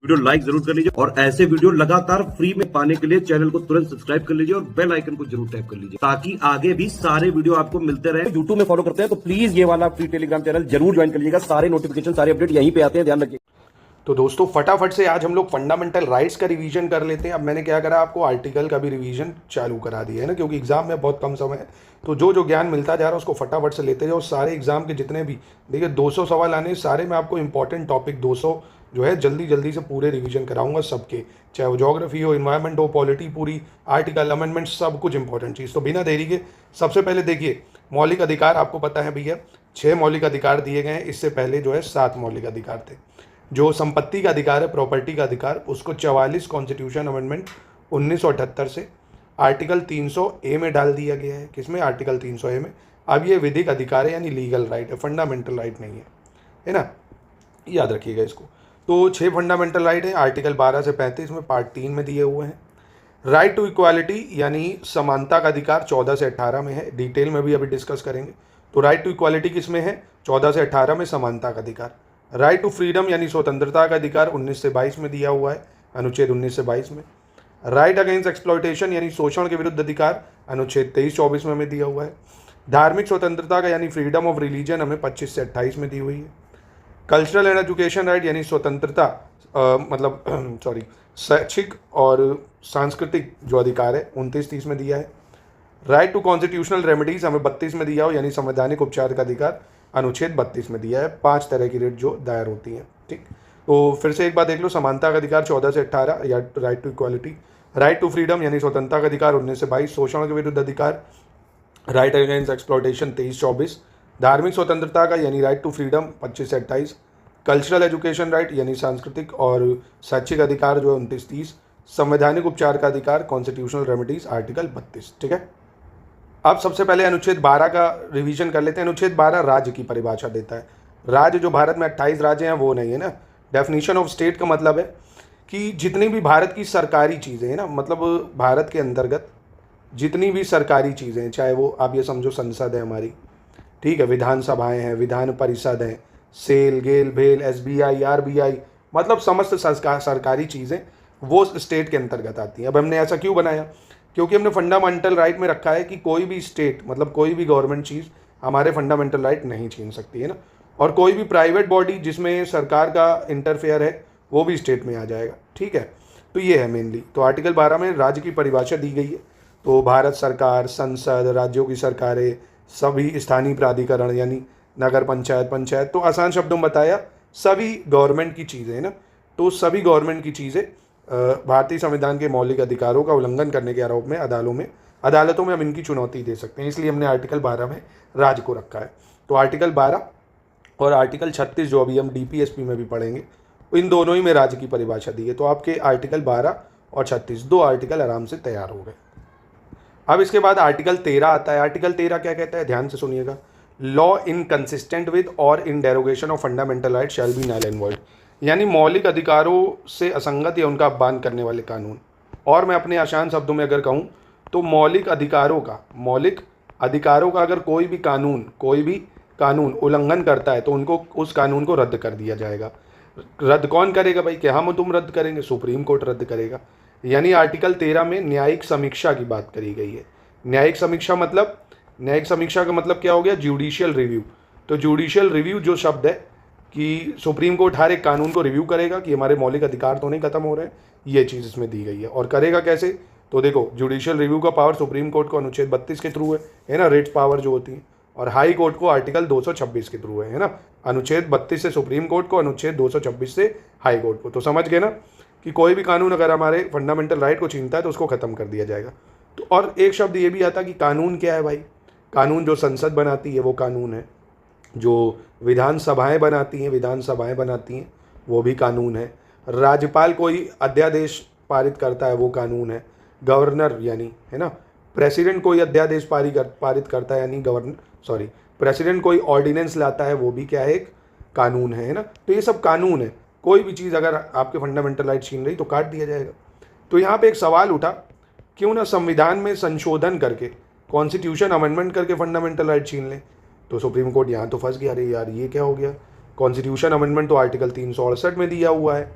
Video like जरूर कर लीजिए और ऐसे वीडियो लगातार फ्री में पाने के लिए चैनल को तुरंत सब्सक्राइब कर लीजिए और बेल आइकन को जरूर टैप कर लीजिए ताकि आगे भी सारे वीडियो आपको मिलते रहे। यूट्यूब में फॉलो करते हैं तो प्लीज ये वाला फ्री टेलीग्राम चैनल जरूर ज्वाइन कर लीजिएगा। सारे नोटिफिकेशन सारे अपडेट यहीं पे आते हैं, ध्यान रखिए। तो दोस्तों फटाफट से आज हम लोग फंडामेंटल राइट्स का रिवीजन कर लेते हैं। अब मैंने क्या करा, आपको आर्टिकल का भी रिवीजन चालू करा दिया है ना, क्योंकि एग्जाम में बहुत कम समय है। तो जो ज्ञान मिलता जा रहा है उसको फटाफट से लेते जाओ। सारे एग्जाम के जितने भी देखिए 200 सवाल आने, सारे में आपको इंपॉर्टेंट टॉपिक 200 जो है जल्दी से पूरे रिवीजन कराऊंगा सबके, चाहे वो ज्योग्राफी हो, इन्वायरमेंट हो, पॉलिटी, पूरी आर्टिकल अमेंडमेंट, सब कुछ इंपॉर्टेंट चीज़। तो बिना देरी के सबसे पहले देखिए मौलिक अधिकार, आपको पता है भैया 6 मौलिक अधिकार दिए गए हैं। इससे पहले जो है 7 मौलिक अधिकार थे। जो संपत्ति का अधिकार है, प्रॉपर्टी का अधिकार, उसको 44 कॉन्स्टिट्यूशन अमेंडमेंट 1978 से आर्टिकल 300A में डाल दिया गया है। किसमें? आर्टिकल 300A में। अब ये विधिक अधिकार है, यानी लीगल राइट है, फंडामेंटल राइट नहीं है ना, याद रखिएगा इसको। तो 6 फंडामेंटल राइट है, आर्टिकल 12 से 35 में पार्ट 3 में दिए हुए हैं। राइट टू इक्वालिटी यानी समानता का अधिकार 14 से 18 में है, डिटेल में भी अभी डिस्कस करेंगे। तो राइट टू इक्वालिटी किस में है? 14 से 18 में समानता का अधिकार। राइट टू फ्रीडम यानी स्वतंत्रता का अधिकार 19 से 22 में दिया हुआ है, अनुच्छेद 19 से 22 में। राइट अगेंस्ट एक्सप्लॉयटेशन यानी शोषण के विरुद्ध अधिकार अनुच्छेद 23-24 में हमें दिया हुआ है। धार्मिक स्वतंत्रता का यानी फ्रीडम ऑफ रिलीजन हमें 25 से 28 में दी हुई है। कल्चरल एंड एजुकेशन राइट यानी स्वतंत्रता शैक्षिक और सांस्कृतिक जो अधिकार है 29-30 में दिया है। राइट टू कॉन्स्टिट्यूशनल रेमेडीज हमें 32 में दिया हो, यानी संवैधानिक उपचार का अधिकार अनुच्छेद 32 में दिया है। 5 तरह की रिट जो दायर होती हैं, ठीक। तो फिर से एक बार देख लो, समानता का अधिकार 14 से 18 या right to equality. Right to freedom यानी स्वतंत्रता का अधिकार 19 से 22। शोषण के विरुद्ध अधिकार राइट अगेंस्ट एक्सप्लॉयटेशन 23-24। धार्मिक स्वतंत्रता का यानी राइट टू फ्रीडम 25 से 28। कल्चरल एजुकेशन राइट यानी सांस्कृतिक और शैक्षिक अधिकार जो है 29-30। संवैधानिक उपचार का अधिकार कॉन्स्टिट्यूशनल रेमेडीज आर्टिकल 32, ठीक है। अब सबसे पहले अनुच्छेद 12 का रिवीजन कर लेते हैं। अनुच्छेद 12 राज्य की परिभाषा देता है। राज्य जो भारत में 28 राज्य हैं वो नहीं है ना। डेफिनेशन ऑफ स्टेट का मतलब है कि जितनी भी भारत की सरकारी चीज़ें हैं ना, मतलब भारत के अंतर्गत जितनी भी सरकारी चीज़ें हैं, चाहे वो आप ये समझो संसद है हमारी, ठीक है, विधानसभाएं हैं, विधान परिषद हैं, सेल गेल भेल, SBI RBI, मतलब समस्त सरकारी चीज़ें वो स्टेट के अंतर्गत आती हैं। अब हमने ऐसा क्यों बनाया? क्योंकि हमने फंडामेंटल राइट में रखा है कि कोई भी स्टेट, मतलब कोई भी गवर्नमेंट चीज़ हमारे फंडामेंटल राइट नहीं छीन सकती है ना, और कोई भी प्राइवेट बॉडी जिसमें सरकार का इंटरफेयर है वो भी स्टेट में आ जाएगा, ठीक है। तो ये है मेनली। तो आर्टिकल 12 में राज्य की परिभाषा दी गई है। तो भारत सरकार, संसद, राज्यों की सरकारें, सभी स्थानीय प्राधिकरण यानी नगर पंचायत, तो आसान शब्दों में बताया सभी गवर्नमेंट की चीज़ें है ना। तो सभी गवर्नमेंट की चीज़ें भारतीय संविधान के मौलिक अधिकारों का उल्लंघन करने के आरोप में अदालतों में हम इनकी चुनौती दे सकते हैं, इसलिए हमने आर्टिकल 12 में राज्य को रखा है। तो आर्टिकल 12 और आर्टिकल 36 जो अभी हम DPSP में भी पढ़ेंगे, इन दोनों ही में राज्य की परिभाषा दी है। तो आपके आर्टिकल 12 और 36 दो आर्टिकल आराम से तैयार हो गए। अब इसके बाद आर्टिकल 13 आता है। आर्टिकल 13 क्या कहता है, ध्यान से सुनिएगा। लॉ इनकंसिस्टेंट विद और in derogation of fundamental right shall be null and void, यानी मौलिक अधिकारों से असंगत या उनका अपमान करने वाले कानून। और मैं अपने आसान शब्दों में अगर कहूँ तो मौलिक अधिकारों का अगर कोई भी कानून उल्लंघन करता है तो उनको उस कानून को रद्द कर दिया जाएगा। रद्द कौन करेगा भाई? क्या हम तुम रद्द करेंगे? सुप्रीम कोर्ट रद्द करेगा। यानी आर्टिकल 13 में न्यायिक समीक्षा की बात करी गई है। न्यायिक समीक्षा का मतलब क्या हो गया? Judicial review. तो जुडिशियल रिव्यू जो शब्द है कि सुप्रीम कोर्ट हर एक कानून को रिव्यू करेगा कि हमारे मौलिक अधिकार तो नहीं खत्म हो रहे हैं, ये चीज़ इसमें दी गई है। और करेगा कैसे? तो देखो, जुडिशियल रिव्यू का पावर सुप्रीम कोर्ट को अनुच्छेद 32 के थ्रू है ना, रिट पावर जो होती है, और हाई कोर्ट को आर्टिकल 226 के थ्रू है ना। अनुच्छेद 32 से सुप्रीम कोर्ट को, अनुच्छेद 226 से हाई कोर्ट को। तो समझ गए ना कि कोई भी कानून अगर हमारे फंडामेंटल राइट को छीनता है तो उसको खत्म कर दिया जाएगा। तो और एक शब्द ये भी आता कि कानून क्या है भाई? कानून जो संसद बनाती है वो कानून है, जो विधानसभाएं बनाती हैं वो भी कानून है, राज्यपाल कोई अध्यादेश पारित करता है वो कानून है, गवर्नर यानी है ना, प्रेसिडेंट कोई अध्यादेश पारित करता है यानी प्रेसिडेंट कोई ऑर्डिनेंस लाता है वो भी क्या है? एक कानून है ना। तो ये सब कानून है। कोई भी चीज़ अगर आपके फंडामेंटल राइट छीन रही तो काट दिया जाएगा। तो यहाँ पे एक सवाल उठा, क्यों ना संविधान में संशोधन करके, कॉन्स्टिट्यूशन अमेंडमेंट करके फंडामेंटल राइट छीन लें। तो सुप्रीम कोर्ट यहाँ तो फंस गया, अरे यार ये क्या हो गया? कॉन्स्टिट्यूशन अमेंडमेंट तो आर्टिकल 368 में दिया हुआ है,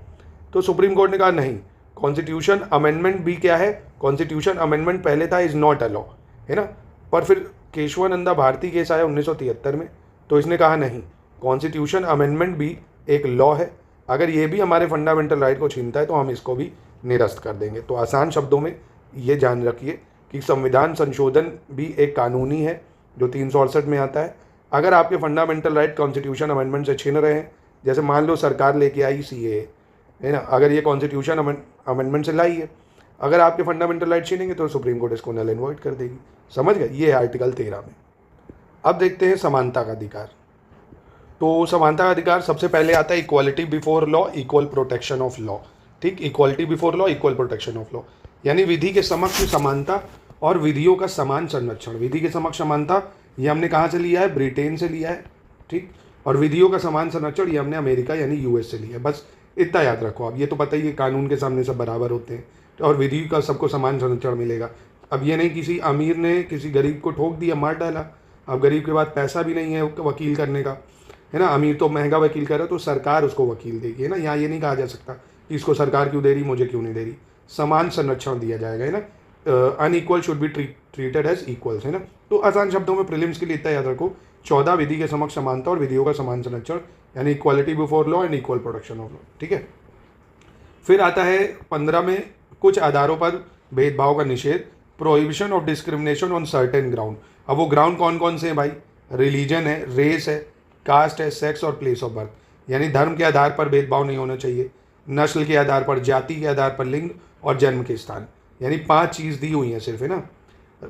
तो सुप्रीम कोर्ट ने कहा नहीं, कॉन्स्टिट्यूशन अमेंडमेंट भी क्या है, कॉन्स्टिट्यूशन अमेंडमेंट पहले था इज नॉट अ लॉ, है ना। पर फिर केशवानंदा भारती केस आया 1973 में, तो इसने कहा नहीं, कॉन्स्टिट्यूशन अमेंडमेंट भी एक लॉ है, अगर ये भी हमारे फंडामेंटल राइट को छीनता है तो हम इसको भी निरस्त कर देंगे। तो आसान शब्दों में ये जान रखिए कि संविधान संशोधन भी एक कानूनी है जो 368 में आता है। अगर आपके फंडामेंटल राइट कॉन्स्टिट्यूशन अमेंडमेंट से छीन रहे हैं, जैसे मान लो सरकार लेके आई CAA, है ना, अगर ये कॉन्स्टिट्यूशन अमेंडमेंट से लाई है, अगर आपके फंडामेंटल राइट छीनेंगे तो सुप्रीम कोर्ट इसको नल एंड वॉइड कर देगी। समझ गए, ये है आर्टिकल 13 में। अब देखते हैं समानता का अधिकार। तो समानता का अधिकार सबसे पहले आता है equality before law, equal protection of law. ठीक, equality before law, equal protection of law, यानी विधि के समक्ष समानता और विधियों का समान संरक्षण। विधि के समक्ष समानता ये हमने कहाँ से लिया है, ब्रिटेन से लिया है, ठीक, और विधियों का समान संरक्षण ये हमने अमेरिका यानी US से लिया है। बस इतना याद रखो। अब ये तो पता ही है, कानून के सामने सब बराबर होते हैं और विधि का सबको समान संरक्षण मिलेगा। अब ये नहीं किसी अमीर ने किसी गरीब को ठोक दिया, मार डाला, अब गरीब के पास पैसा भी नहीं है वकील करने का, है ना, अमीर तो महंगा वकील कर रहा है तो सरकार उसको वकील देगी, है ना। यहाँ ये नहीं कहा जा सकता कि इसको सरकार क्यों दे रही, मुझे क्यों नहीं दे रही, समान संरक्षण दिया जाएगा, है ना। Unequal should be treated as equals, है ना। तो आसान शब्दों में प्रीलिम्स के लिए इतना याद रखो, 14 विधि के समक्ष समानता और विधियों का समान संरक्षण, यानी equality before law and equal protection of law, ठीक है। फिर आता है 15 में कुछ आधारों पर भेदभाव का निषेध, prohibition of discrimination on certain ground. अब वो ग्राउंड कौन कौन से हैं भाई, रिलीजन है, रेस है, कास्ट है, सेक्स और प्लेस ऑफ बर्थ, यानी धर्म के आधार पर भेदभाव नहीं होना चाहिए, नस्ल के आधार पर, जाति के आधार पर, लिंग और जन्म के स्थान, यानी 5 चीज़ दी हुई हैं सिर्फ, है ना।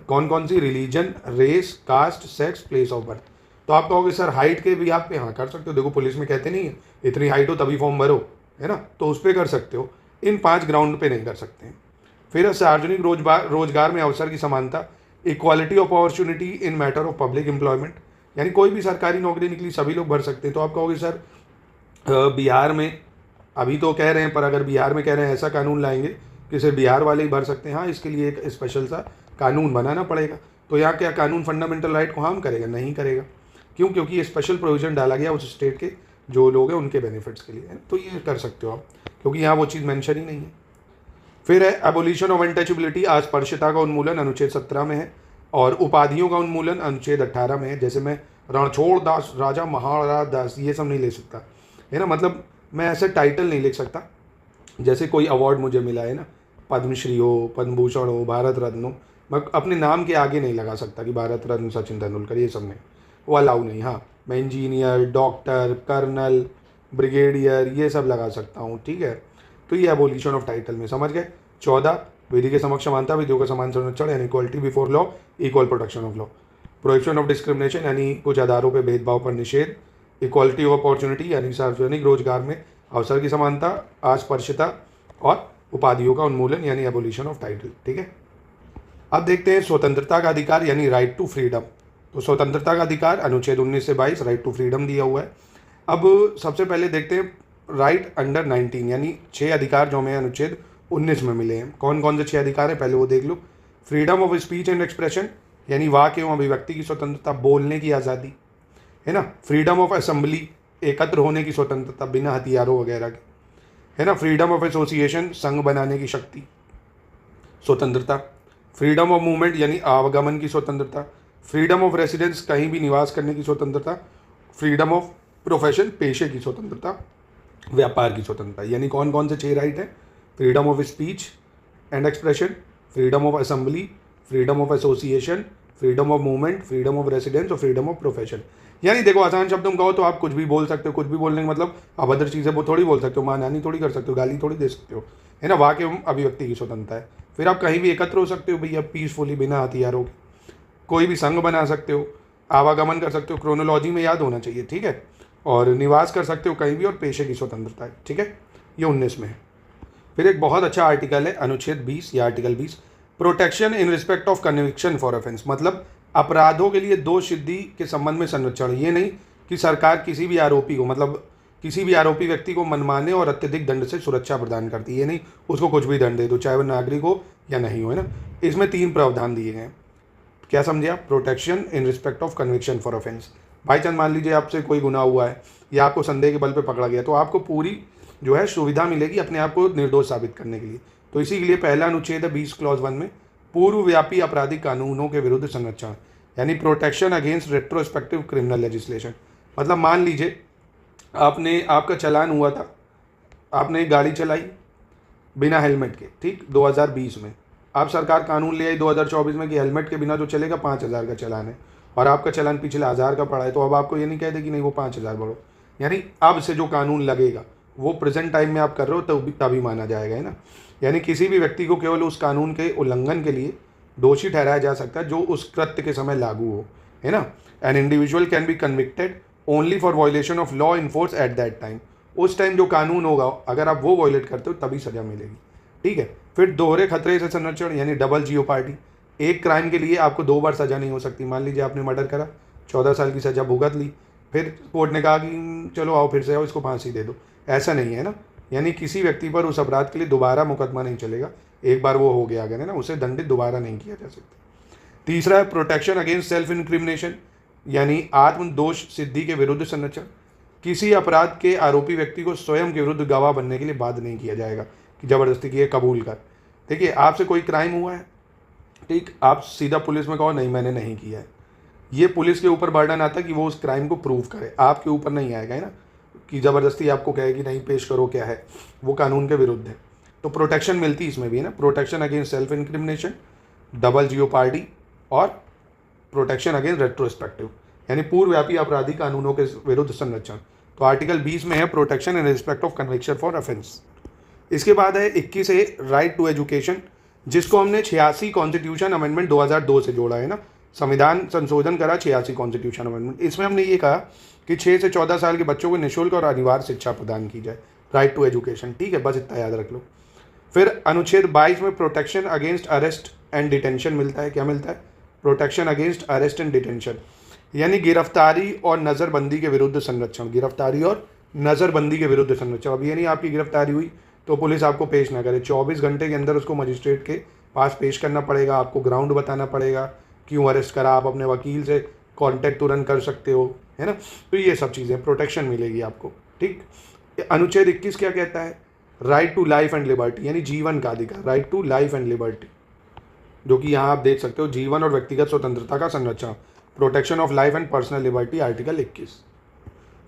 कौन कौन सी, religion, race, caste, sex, place of birth. तो आप कहोगे सर हाइट के भी आप यहाँ कर सकते हो, देखो पुलिस में कहते नहीं है इतनी हाइट हो तभी फॉर्म भरो, है ना, तो उस पर कर सकते हो, इन 5 ग्राउंड पे नहीं कर सकते हैं। फिर सार्वजनिक रोजगार में अवसर की समानता, equality of opportunity in matter of public employment, यानी कोई भी सरकारी नौकरी निकली सभी लोग भर सकते हैं। तो आप कहोगे सर बिहार में अभी तो कह रहे हैं, पर अगर बिहार में कह रहे हैं ऐसा कानून लाएंगे कि सिर्फ बिहार वाले ही भर सकते हैं, हाँ इसके लिए एक स्पेशल सा कानून बनाना पड़ेगा। तो यहाँ क्या कानून फंडामेंटल राइट को हार्म करेगा, नहीं करेगा। क्यों, क्योंकि ये स्पेशल प्रोविजन डाला गया उस स्टेट के जो लोग हैं उनके बेनिफिट्स के लिए, तो ये कर सकते हो आप, क्योंकि यहाँ वो चीज़ मेंशन ही नहीं है। फिर है एबोलिशन ऑफ अनटचेबिलिटी, अस्पृश्यता का उन्मूलन अनुच्छेद 17 में है, और उपाधियों का उन्मूलन अनुच्छेद 18 में है। जैसे मैं रणछोड़ दास, राजा महाराज दास, ये सब नहीं ले सकता, है ना, मतलब मैं ऐसे टाइटल नहीं लिख सकता जैसे कोई अवार्ड मुझे मिला है ना, पद्मश्री हो, पद्म भूषण हो, भारत रत्न हो, मैं अपने नाम के आगे नहीं लगा सकता कि भारत रत्न सचिन तेंदुलकर, ये सब नहीं, वो अलाउ नहीं। हाँ मैं इंजीनियर, डॉक्टर, कर्नल, ब्रिगेडियर ये सब लगा सकता हूँ, ठीक है। तो ये एबोलिशन ऑफ टाइटल में समझ गए। 14 विधि के समक्ष समानता, विधियों का समान संरक्षण, यानी equality before law, equal protection of law. Prohibition of discrimination, यानी कुछ आधारों पर भेदभाव पर निषेध। इक्वालिटी ऑफ अपॉर्चुनिटी, यानी सार्वजनिक रोजगार में अवसर की समानता, अस्पृश्यता और उपाधियों का उन्मूलन, यानी एबोलिशन ऑफ टाइटल, ठीक है। अब देखते हैं स्वतंत्रता का अधिकार, यानी राइट टू फ्रीडम। तो स्वतंत्रता का अधिकार अनुच्छेद 19 से 22 राइट टू फ्रीडम दिया हुआ है। अब सबसे पहले देखते हैं राइट अंडर 19, यानी 6 अधिकार जो हमें अनुच्छेद 19 में मिले हैं। कौन कौन से 6 अधिकार हैं पहले वो देख लो। Freedom of speech and expression, यानी वाक एवं अभिव्यक्ति की स्वतंत्रता, बोलने की आज़ादी, है ना। फ्रीडम ऑफ असेंबली, एकत्र होने की स्वतंत्रता बिना हथियारों वगैरह के, है ना। फ्रीडम ऑफ एसोसिएशन, संघ बनाने की शक्ति, स्वतंत्रता। फ्रीडम ऑफ मूवमेंट, यानी आवागमन की स्वतंत्रता। फ्रीडम ऑफ रेसिडेंस, कहीं भी निवास करने की स्वतंत्रता। फ्रीडम ऑफ प्रोफेशन, पेशे की स्वतंत्रता। व्यापार की स्वतंत्रता, यानी कौन कौन से 6 राइट हैं। Freedom of speech and expression, freedom of assembly, freedom of association, freedom of movement, freedom of residence और फ्रीडम ऑफ प्रोफेशन। यानी देखो आसान शब्दों में कहो तो आप कुछ भी बोल सकते हो, कुछ भी बोलने का मतलब अभद्र चीज़ें वो थोड़ी बोल सकते हो, मानहानि थोड़ी कर सकते हो, गाली थोड़ी दे सकते हो, है ना। वाक एवं अभिव्यक्ति की स्वतंत्रता है। फिर आप कहीं भी एकत्र हो सकते हो भैया पीसफुली, बिना हथियारों के। कोई भी संघ बना सकते हो, आवागमन कर सकते हो, क्रोनोलॉजी में याद होना चाहिए, ठीक है। और निवास कर सकते हो कहीं भी, और पेशे की स्वतंत्रता है, ठीक है। ये 19 में है। फिर एक बहुत अच्छा आर्टिकल है अनुच्छेद 20 या article 20, protection in respect of conviction for offence, मतलब अपराधों के लिए दोष सिद्धि के संबंध में संरक्षण। ये नहीं कि सरकार किसी भी आरोपी को, मतलब किसी भी आरोपी व्यक्ति को मनमाने और अत्यधिक दंड से सुरक्षा प्रदान करती है, ये नहीं उसको कुछ भी दंड दे दो, चाहे वह नागरिक हो या नहीं हो, है ना। इसमें 3 प्रावधान दिए गए हैं। क्या समझे आप, protection in respect of conviction for offence. भाई चांद मान लीजिए आपसे कोई गुनाह हुआ है या आपको संदेह के बल पे पकड़ा गया, तो आपको पूरी जो है सुविधा मिलेगी अपने आप को निर्दोष साबित करने के लिए। तो इसी के लिए पहला अनुच्छेद है 20 क्लॉज 1 में पूर्वव्यापी आपराधिक कानूनों के विरुद्ध संरक्षण, यानी protection against retrospective criminal legislation. मतलब मान लीजिए आपका चालान हुआ था, आपने गाड़ी चलाई बिना हेलमेट के, ठीक, 2020 में। अब सरकार कानून ले आई 2024 में कि हेलमेट के बिना जो चलेगा 5,000 का चालान है, और आपका चालान पिछले 1,000 का पड़ा है, तो अब आपको ये नहीं कह दे कि नहीं वो 5,000 बढ़ो। यानी अब से जो कानून लगेगा वो प्रेजेंट टाइम में आप कर रहे हो तभी माना जाएगा, है ना। यानी किसी भी व्यक्ति को केवल उस कानून के उल्लंघन के लिए दोषी ठहराया जा सकता है जो उस कृत्य के समय लागू हो, है ना। An individual can be convicted only for violation of law enforce at that time. उस टाइम जो कानून होगा अगर आप वो वायलेट करते हो तभी सजा मिलेगी, ठीक है। फिर दोहरे खतरे से संरक्षण, यानी डबल जियोपार्डी। एक क्राइम के लिए आपको 2 बार सजा नहीं हो सकती। मान लीजिए आपने मर्डर करा, 14 साल की सजा भुगत ली, फिर कोर्ट ने कहा कि चलो आओ फिर से आओ, इसको फांसी दे दो, ऐसा नहीं है ना। यानी किसी व्यक्ति पर उस अपराध के लिए दोबारा मुकदमा नहीं चलेगा, एक बार वो हो गया अगर, है ना, उसे दंडित दोबारा नहीं किया जा सकता। तीसरा है प्रोटेक्शन अगेंस्ट सेल्फ इनक्रिमिनेशन, यानी आत्मदोष सिद्धि के विरुद्ध संरक्षण। किसी अपराध के आरोपी व्यक्ति को स्वयं के विरुद्ध गवाह बनने के लिए बाध्य नहीं किया जाएगा कि जबरदस्ती की कबूल कर। देखिए आपसे कोई क्राइम हुआ है, ठीक, आप सीधा पुलिस में कहो नहीं मैंने नहीं किया है, ये पुलिस के ऊपर बर्डन आता है कि वो उस क्राइम को प्रूव करे, आपके ऊपर नहीं आएगा, है ना, कि ज़बरदस्ती आपको कहे कि नहीं पेश करो क्या है, वो कानून के विरुद्ध है। तो प्रोटेक्शन मिलती इसमें भी है ना, protection against self incrimination, double jeopardy और प्रोटेक्शन अगेंस्ट रेट्रोस्पेक्टिव, यानी पूर्वव्यापी आपराधिक कानूनों के विरुद्ध संरक्षण। तो आर्टिकल 20 में है protection in respect of conviction for offence. इसके बाद है 21 है राइट टू एजुकेशन, जिसको हमने 86 कॉन्स्टिट्यूशन अमेंडमेंट 2002 से जोड़ा है ना, संविधान संशोधन करा 86 कॉन्स्टिट्यूशन अमेंडमेंट। इसमें हमने ये कहा कि 6 से 14 साल के बच्चों को निःशुल्क और अनिवार्य शिक्षा प्रदान की जाए, राइट टू एजुकेशन, ठीक है, बस इतना याद रख लो। फिर अनुच्छेद 22 में protection against arrest and detention मिलता है। क्या मिलता है? Protection against arrest and detention, यानी गिरफ्तारी और नज़रबंदी के विरुद्ध संरक्षण, गिरफ्तारी और नज़रबंदी के विरुद्ध संरक्षण। अब ये नहीं आपकी गिरफ्तारी हुई तो पुलिस आपको पेश ना करे, 24 घंटे के अंदर उसको मजिस्ट्रेट के पास पेश करना पड़ेगा, आपको ग्राउंड बताना पड़ेगा क्यों अरेस्ट करा, आप अपने वकील से कांटेक्ट तुरंत कर सकते हो, है ना। तो ये सब चीज़ें प्रोटेक्शन मिलेगी आपको, ठीक। अनुच्छेद 21 क्या कहता है? Right to life and liberty, यानी जीवन का अधिकार, right to life and liberty, जो कि यहाँ आप देख सकते हो, जीवन और व्यक्तिगत स्वतंत्रता का संरक्षण, protection of life and personal liberty, article 21।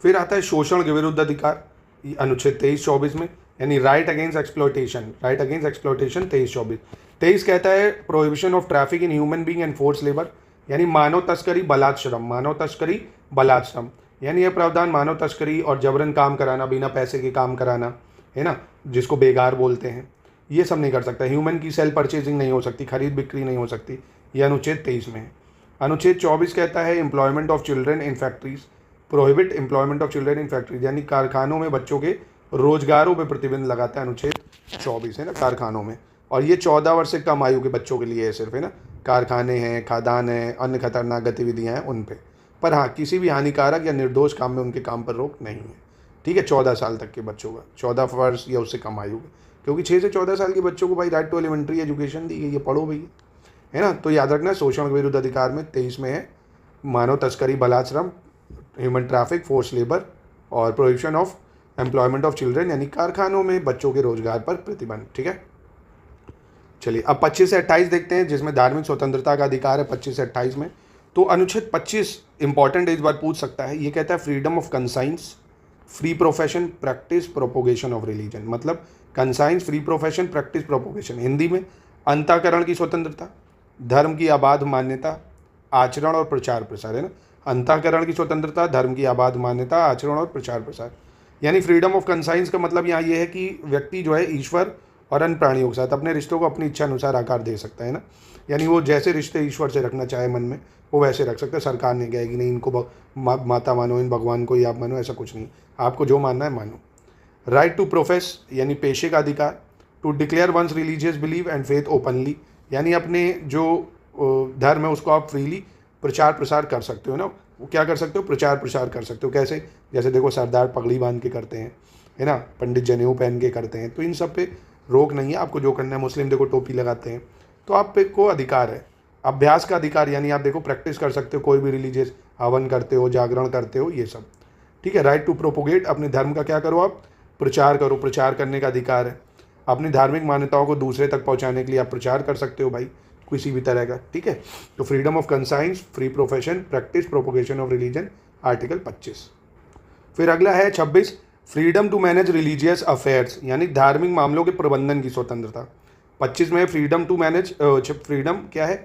फिर आता है शोषण के विरुद्ध अधिकार, अनुच्छेद 23-24 में, यानी right against exploitation, right against exploitation 23-24। 23 कहता है prohibition of traffic in human being and force labour, यानी मानव तस्करी बलात्श्रम, मानव तस्करी बलात्श्रम, यानी यह प्रावधान मानव तस्करी और जबरन काम कराना, बिना पैसे के काम कराना, है ना, जिसको बेगार बोलते हैं, ये सब नहीं कर सकता। ह्यूमन की सेल परचेजिंग नहीं हो सकती, खरीद बिक्री नहीं हो सकती, यह अनुच्छेद 23 में है। अनुच्छेद 24 कहता है employment of children in factories, prohibit employment of children in factories, यानी कारखानों में बच्चों के रोजगारों पर प्रतिबंध लगाता है अनुच्छेद 24, है ना, कारखानों में। और ये 14 वर्ष से कम आयु के बच्चों के लिए है सिर्फ, है ना, कारखाने हैं, खादान हैं, अन्य खतरनाक गतिविधियां हैं उन पे। पर हाँ, किसी भी हानिकारक या निर्दोष काम में उनके काम पर रोक नहीं है, ठीक है। 14 साल तक के बच्चों का, 14 वर्ष या उससे कम आयु, क्योंकि 6 से 14 साल के बच्चों को भाई राइट टू एलिमेंट्री एजुकेशन दी गई, ये पढ़ो भैया, है ना। तो याद रखना, शोषण के विरुद्ध अधिकार में 23 में है मानव तस्करी बलात्श्रम, ह्यूमन ट्रैफिक, फोर्स लेबर और prohibition of employment of children, यानी कारखानों में बच्चों के रोजगार पर प्रतिबंध, ठीक है। चलिए अब 25 से 28 देखते हैं, जिसमें धार्मिक स्वतंत्रता का अधिकार है 25 से 28 में। तो अनुच्छेद 25 इंपॉर्टेंट इस बार पूछ सकता है, ये कहता है freedom of conscience, free profession, practice, propagation of religion. मतलब conscience, free profession, practice, propagation, Hindi में अंतःकरण की स्वतंत्रता, धर्म की अबाध मान्यता, आचरण और प्रचार प्रसार, है ना। अंतःकरण की स्वतंत्रता, धर्म की अबाध मान्यता, आचरण और प्रचार प्रसार, यानी फ्रीडम ऑफ कंसाइंस का मतलब यहाँ ये है कि व्यक्ति जो है ईश्वर और अन्य प्राणियों के साथ अपने रिश्तों को अपनी इच्छा अनुसार आकार दे सकता है ना, यानी वो जैसे रिश्ते ईश्वर से रखना चाहे मन में वो वैसे रख सकता है। सरकार ने कहा कि नहीं इनको माता मानो, इन भगवान को ही आप मानो, ऐसा कुछ नहीं, आपको जो मानना है मानो। राइट टू प्रोफेस, यानी पेशे का अधिकार, to declare one's religious believe and faith openly, यानी अपने जो धर्म है उसको आप फ्रीली प्रचार प्रसार कर सकते हो ना। वो क्या कर सकते हो? प्रचार प्रसार कर सकते हो। कैसे? जैसे देखो सरदार पगड़ी बांध के करते हैं, है ना, पंडित जनेऊ पहन के करते हैं, तो इन सब पे रोक नहीं है, आपको जो करना है। मुस्लिम देखो टोपी लगाते हैं, तो आप पे को अधिकार है। अभ्यास का अधिकार, यानी आप देखो प्रैक्टिस कर सकते हो, कोई भी रिलीजियस हवन करते हो, जागरण करते हो, ये सब, ठीक है। राइट टू प्रोपोगेट, अपने धर्म का क्या करो आप? प्रचार करो, प्रचार करने का अधिकार है। अपनी धार्मिक मान्यताओं को दूसरे तक पहुंचाने के लिए आप प्रचार कर सकते हो भाई, किसी भी तरह का, ठीक है। तो freedom of conscience, free profession, practice, propagation of religion, article 25। फिर अगला है 26, freedom to manage religious affairs, यानी धार्मिक मामलों के प्रबंधन की स्वतंत्रता। 25 में फ्रीडम टू मैनेज, फ्रीडम क्या है,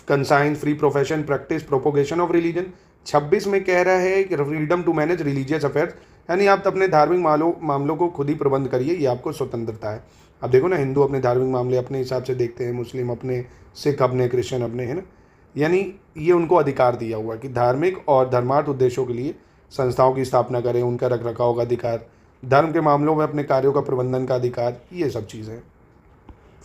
conscience, free profession, practice, propagation of religion. 26 में कह रहा है कि freedom to manage religious affairs, यानी आप अपने धार्मिक मामलों को खुद ही प्रबंध करिए, ये आपको स्वतंत्रता है। अब देखो ना, हिंदू अपने धार्मिक मामले अपने हिसाब से देखते हैं, मुस्लिम अपने, सिख अपने, क्रिश्चियन अपने, है ना। यानी ये उनको अधिकार दिया हुआ है कि धार्मिक और धर्मार्थ उद्देश्यों के लिए संस्थाओं की स्थापना करें, उनका रख रखाव का अधिकार, धर्म के मामलों में अपने कार्यों का प्रबंधन का अधिकार, ये सब चीज़ें।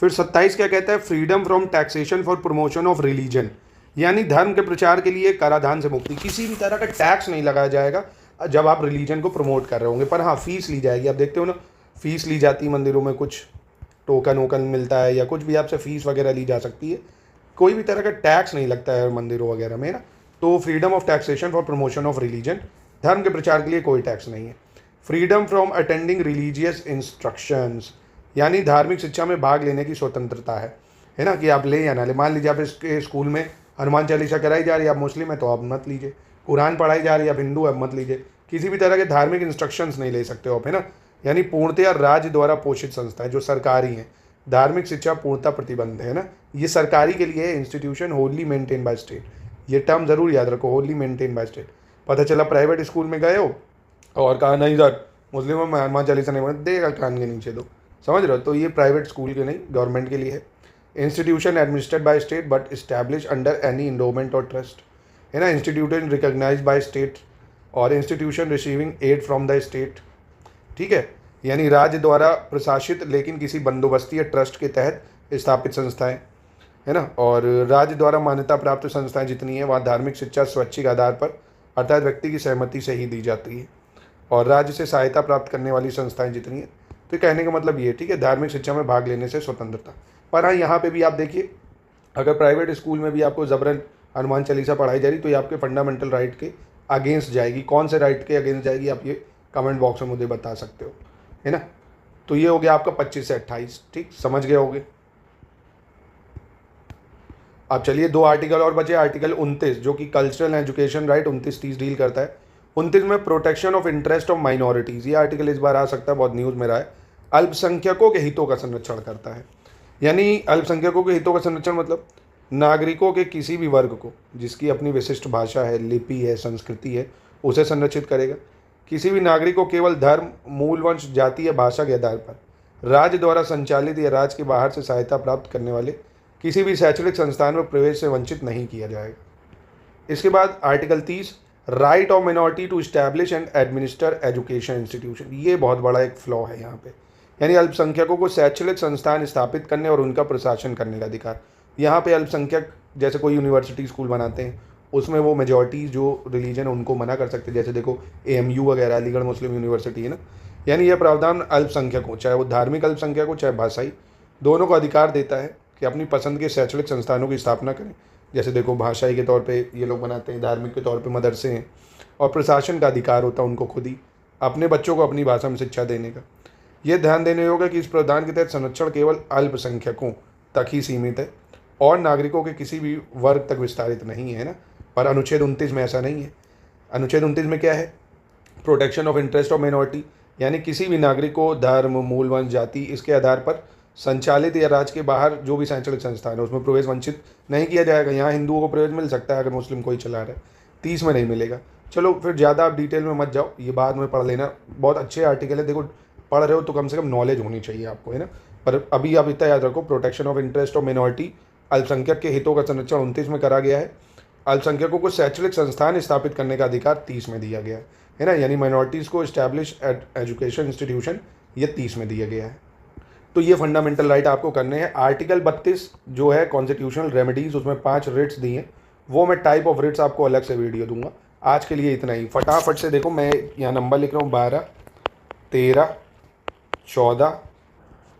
फिर 27 क्या कहता है, freedom from taxation for promotion of religion, यानी धर्म के प्रचार के लिए कराधान से मुक्ति, किसी भी तरह का टैक्स नहीं लगाया जाएगा जब आप रिलीजन को प्रमोट कर रहे होंगे। पर हाँ, फीस ली जाएगी। आप देखते हो ना, फीस ली जाती है मंदिरों में, कुछ टोकन वोकन मिलता है या कुछ भी आपसे फीस वगैरह ली जा सकती है, कोई भी तरह का टैक्स नहीं लगता है मंदिरों वगैरह में ना। तो freedom of taxation for promotion of religion, धर्म के प्रचार के लिए कोई टैक्स नहीं है। Freedom from attending religious instructions, यानी धार्मिक शिक्षा में भाग लेने की स्वतंत्रता है ना, कि आप ले या ना ले। मान लीजिए आप इसके स्कूल में हनुमान चालीसा कराई जा रही है, आप मुस्लिम है तो आप मत लीजिए, कुरान पढ़ाई जा रही है, आप हिंदू है मत लीजिए, किसी भी तरह के धार्मिक इंस्ट्रक्शंस नहीं ले सकते हो आप, है ना। यानी पूर्णतया राज्य द्वारा पोषित संस्था है जो सरकारी हैं, धार्मिक शिक्षा पूर्णतः प्रतिबंध है ना, ये सरकारी के लिए institution Holi maintain by state, ये टर्म जरूर याद रखो, होली मेंटेन बाय स्टेट। पता चला प्राइवेट स्कूल में गए हो और कहा नहीं सर मुस्लिमों में हनुमान चालीसा नहीं पढ़ते, देगा कान के नीचे दो, समझ रहे हो। तो ये प्राइवेट स्कूल के नहीं, गवर्नमेंट के लिए है। Institution administered by state but establish under any endowment और ट्रस्ट, है ना। इंस्टीट्यूशन रिकॉग्नाइज बाय स्टेट और institution receiving aid from the state, ठीक है, यानी राज्य द्वारा प्रशासित लेकिन किसी बंदोबस्ती या ट्रस्ट के तहत स्थापित संस्थाएं, है ना। और राज्य द्वारा मान्यता प्राप्त संस्थाएं जितनी हैं वहाँ धार्मिक शिक्षा स्वैच्छिक आधार पर अर्थात व्यक्ति की सहमति से ही दी जाती है। और राज्य से सहायता प्राप्त करने वाली संस्थाएं जितनी हैं, तो कहने का मतलब ये, ठीक है, धार्मिक शिक्षा में भाग लेने से स्वतंत्रता। पर हाँ, यहाँ पे भी आप देखिए, अगर प्राइवेट स्कूल में भी आपको ज़बरन हनुमान चालीसा पढ़ाई जा रही तो ये आपके फंडामेंटल राइट के अगेंस्ट जाएगी। कौन से राइट के अगेंस्ट जाएगी आप ये कमेंट बॉक्स में मुझे बता सकते हो, है ना। तो ये हो गया आपका 25 से 28, ठीक, समझ गए होगे। अब चलिए 2 आर्टिकल और बचे। आर्टिकल 29 जो कि कल्चरल एजुकेशन राइट 29-30 डील करता है। 29 में protection of interest of minorities, ये आर्टिकल इस बार आ सकता है, बहुत न्यूज़ में रहा है। अल्पसंख्यकों के हितों का संरक्षण करता है, यानी अल्पसंख्यकों के हितों का संरक्षण मतलब नागरिकों के किसी भी वर्ग को जिसकी अपनी विशिष्ट भाषा है, लिपि है, संस्कृति है, उसे संरक्षित करेगा। किसी भी नागरिक को केवल धर्म, मूल वंश, जाति या भाषा के आधार पर राज्य द्वारा संचालित या राज्य के बाहर से सहायता प्राप्त करने वाले किसी भी शैक्षणिक संस्थान में प्रवेश से वंचित नहीं किया जाएगा। इसके बाद article 30, right of minority to establish and administer education institution, ये बहुत बड़ा एक फ्लॉ है यहाँ पे, यानी अल्पसंख्यकों को शैक्षणिक संस्थान स्थापित करने और उनका प्रशासन करने का अधिकार। यहाँ पे अल्पसंख्यक जैसे कोई यूनिवर्सिटी स्कूल बनाते हैं उसमें वो मेजॉरिटी जो रिलीजन है उनको मना कर सकते हैं, जैसे देखो AMU वगैरह, अलीगढ़ मुस्लिम यूनिवर्सिटी है ना। यानी यह प्रावधान अल्पसंख्यक हो, चाहे वो धार्मिक अल्पसंख्यक हो चाहे भाषाई, दोनों को अधिकार देता है कि अपनी पसंद के शैक्षणिक संस्थानों की स्थापना करें। जैसे देखो भाषाई के तौर पे ये लोग बनाते हैं, धार्मिक के तौर पे मदरसे हैं, और प्रशासन का अधिकार होता है उनको खुद ही अपने बच्चों को अपनी भाषा में शिक्षा देने का। यह ध्यान देने योग्य कि इस प्रावधान के तहत संरक्षण केवल अल्पसंख्यकों तक ही सीमित है और नागरिकों के किसी भी वर्ग तक विस्तारित नहीं है ना। पर अनुच्छेद 29 में ऐसा नहीं है। अनुच्छेद 29 में क्या है, protection of interest of minority, यानी किसी भी नागरिक को धर्म, मूल वंश, जाति इसके आधार पर संचालित या राज्य के बाहर जो भी शैक्षणिक संस्थान है उसमें प्रवेश वंचित नहीं किया जाएगा। यहाँ हिंदुओं को प्रवेश मिल सकता है अगर मुस्लिम कोई चला रहा है, 30 में नहीं मिलेगा। चलो फिर ज़्यादा आप डिटेल में मत जाओ, ये बाद में पढ़ लेना, बहुत अच्छे आर्टिकल है। देखो पढ़ रहे हो तो कम से कम नॉलेज होनी चाहिए आपको, है ना। पर अभी आप इतना याद रखो, protection of interest of minority, अल्पसंख्यक के हितों का संरक्षण 29 में करा गया है। अल्पसंख्यकों को शैक्षणिक संस्थान स्थापित करने का अधिकार 30 में दिया गया है ना, यानी माइनॉरिटीज़ को इस्टेब्लिश एजुकेशन इंस्टीट्यूशन ये 30 में दिया गया है। तो ये फंडामेंटल राइट आपको करने हैं। आर्टिकल 32 जो है कॉन्स्टिट्यूशनल रेमेडीज़, उसमें 5 रिट्स दिए हैं, वो मैं टाइप ऑफ रिट्स आपको अलग से वीडियो दूंगा। आज के लिए इतना ही, फटाफट से देखो, मैं यहाँ नंबर लिख रहा हूँ 12, 13, 14।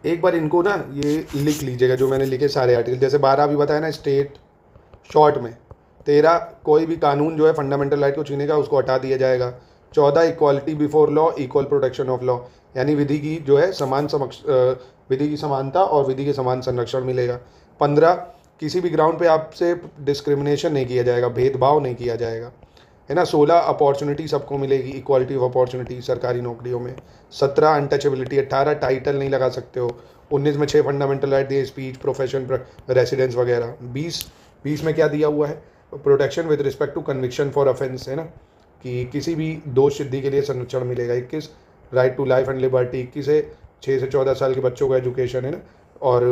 एक बार इनको ना ये लिख लीजिएगा जो मैंने लिखे सारे आर्टिकल, जैसे 12 अभी बताया ना स्टेट शॉर्ट में, 13 कोई भी कानून जो है फंडामेंटल राइट को छीनेगा उसको हटा दिया जाएगा, 14 equality before law, equal protection of law, यानी विधि की जो है विधि की समानता और विधि के समान संरक्षण मिलेगा। 15 किसी भी ग्राउंड पे आपसे डिस्क्रिमिनेशन नहीं किया जाएगा, भेदभाव नहीं किया जाएगा, है ना। 16 अपॉर्चुनिटी सबको मिलेगी, इक्वालिटी ऑफ अपॉर्चुनिटी सरकारी नौकरियों में। 17 अनटचेबिलिटी, 18 टाइटल नहीं लगा सकते हो। 19 में 6 फंडामेंटल राइट दिए, स्पीच, प्रोफेशन, रेसिडेंस वगैरह। 20 में क्या दिया हुआ है, protection with respect to conviction for offence, है ना, कि किसी भी दोष सिद्धि के लिए संरक्षण मिलेगा। 21 right to life and liberty, 21 से 6 से 14 साल के बच्चों को एजुकेशन, है ना। और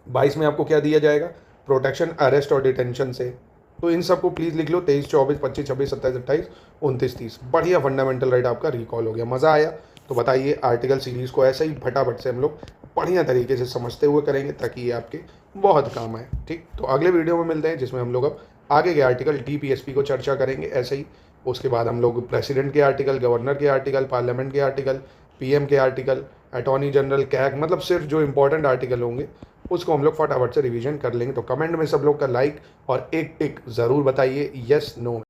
22 में आपको क्या दिया जाएगा, प्रोटेक्शन अरेस्ट और डिटेंशन से। तो इन सबको प्लीज़ लिख लो, 23, 24, 25, 26, 27, 28, 29, 30। बढ़िया फंडामेंटल राइट आपका रिकॉल हो गया। मज़ा आया तो बताइए। आर्टिकल सीरीज़ को ऐसे ही फटाफट से हम लोग बढ़िया तरीके से समझते हुए करेंगे ताकि ये आपके बहुत काम आए। ठीक, तो अगले वीडियो में मिलते हैं जिसमें हम लोग अब आगे के आर्टिकल DPSP को चर्चा करेंगे ऐसे ही। उसके बाद हम लोग प्रेसिडेंट के आर्टिकल, गवर्नर के आर्टिकल, पार्लियामेंट के आर्टिकल, PM के आर्टिकल, अटॉर्नी जनरल, कैग, मतलब सिर्फ जो इंपॉर्टेंट आर्टिकल होंगे उसको हम लोग फटाफट से रिवीजन कर लेंगे। तो कमेंट में सब लोग का लाइक और एक टिक ज़रूर बताइए, यस नो।